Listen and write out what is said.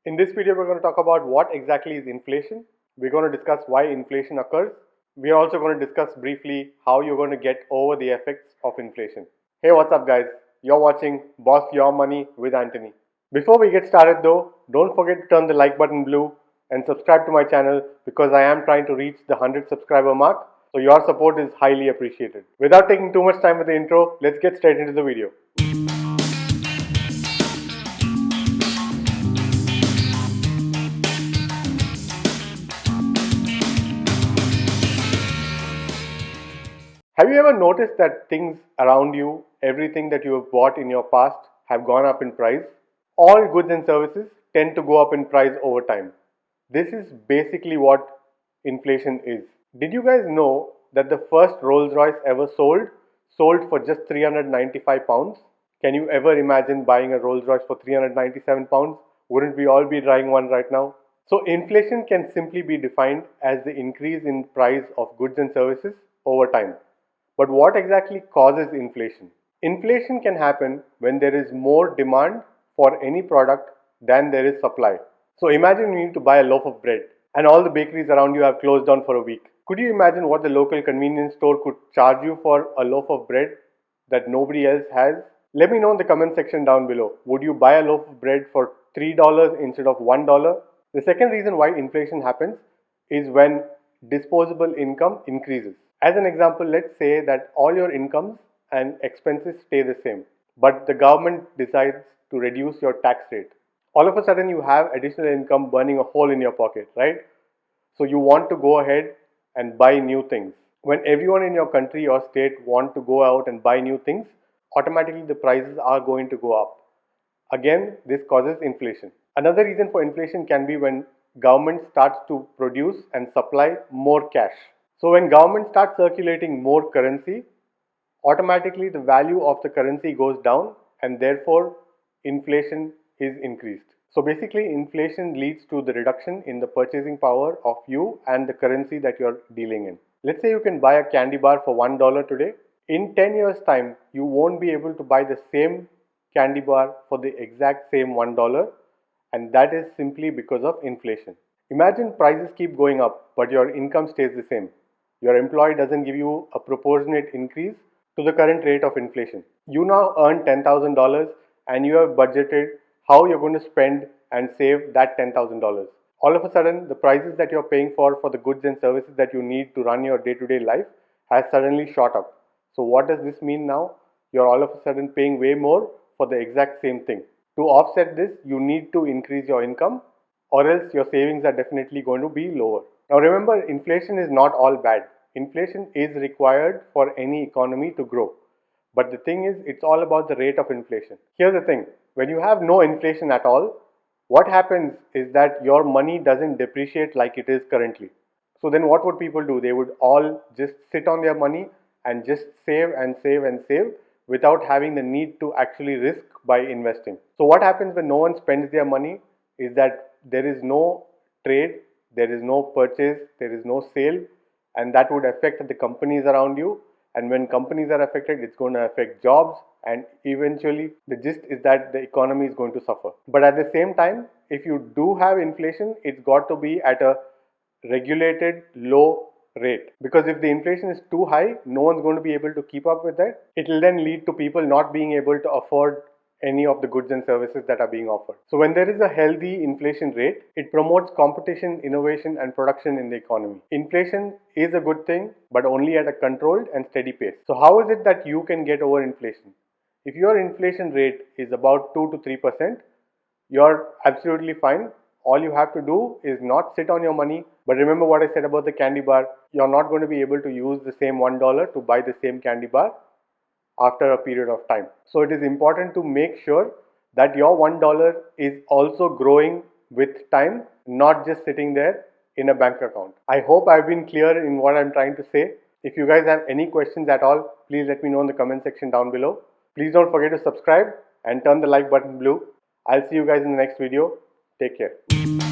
In this video, we're going to talk about what exactly is inflation. We're going to discuss why inflation occurs. We are also going to discuss briefly how you're going to get over the effects of inflation. Hey, what's up, guys? You're watching Boss Your Money with Anthony. Before we get started, though, don't forget to turn the like button blue and subscribe to my channel because I am trying to reach the 100 subscriber mark. So your support is highly appreciated. Without taking too much time with the intro, let's get straight into the video. Have you ever noticed that things around you, everything that you have bought in your past, have gone up in price? All goods and services tend to go up in price over time. This is basically what inflation is. Did you guys know that the first Rolls Royce ever sold for just 395 pounds? Can you ever imagine buying a Rolls Royce for 397 pounds? Wouldn't we all be driving one right now? So inflation can simply be defined as the increase in price of goods and services over time. But what exactly causes inflation? Inflation can happen when there is more demand for any product than there is supply. So imagine you need to buy a loaf of bread and all the bakeries around you have closed down for a week. Could you imagine what the local convenience store could charge you for a loaf of bread that nobody else has? Let me know in the comment section down below. Would you buy a loaf of bread for $3 instead of $1? The second reason why inflation happens is when disposable income increases. As an example, let's say that all your incomes and expenses stay the same, but the government decides to reduce your tax rate. All of a sudden, you have additional income burning a hole in your pocket, right? So you want to go ahead and buy new things. When everyone in your country or state want to go out and buy new things, automatically the prices are going to go up. Again, this causes inflation. Another reason for inflation can be when government starts to produce and supply more cash. So when government starts circulating more currency, automatically the value of the currency goes down and therefore inflation is increased. So basically inflation leads to the reduction in the purchasing power of you and the currency that you're dealing in. Let's say you can buy a candy bar for $1 today. In 10 years time, you won't be able to buy the same candy bar for the exact same $1, and that is simply because of inflation. Imagine prices keep going up but your income stays the same. Your employee doesn't give you a proportionate increase to the current rate of inflation. You now earn $10,000 and you have budgeted how you're going to spend and save that $10,000. All of a sudden, the prices that you're paying for the goods and services that you need to run your day-to-day life has suddenly shot up. So what does this mean now? You're all of a sudden paying way more for the exact same thing. To offset this, you need to increase your income or else your savings are definitely going to be lower. Now remember, inflation is not all bad. Inflation is required for any economy to grow. But the thing is, it's all about the rate of inflation. Here's the thing, when you have no inflation at all, what happens is that your money doesn't depreciate like it is currently. So then what would people do? They would all just sit on their money and just save and save and save without having the need to actually risk by investing. So what happens when no one spends their money is that there is no trade, there is no purchase, there is no sale, and that would affect the companies around you. And when companies are affected, it's going to affect jobs, and eventually the gist is that the economy is going to suffer. But at the same time, if you do have inflation, it's got to be at a regulated low rate, because if the inflation is too high, no one's going to be able to keep up with that. It will then lead to people not being able to afford any of the goods and services that are being offered. So when there is a healthy inflation rate, it promotes competition, innovation and production in the economy. Inflation is a good thing, but only at a controlled and steady pace. So how is it that you can get over inflation? If your inflation rate is about 2 to 3%, you're absolutely fine. All you have to do is not sit on your money. But remember what I said about the candy bar. You're not going to be able to use the same $1 to buy the same candy bar after a period of time. So it is important to make sure that your $1 is also growing with time, not just sitting there in a bank account. I hope I've been clear in what I'm trying to say. If you guys have any questions at all, please let me know in the comment section down below. Please don't forget to subscribe and turn the like button blue. I'll see you guys in the next video. Take care.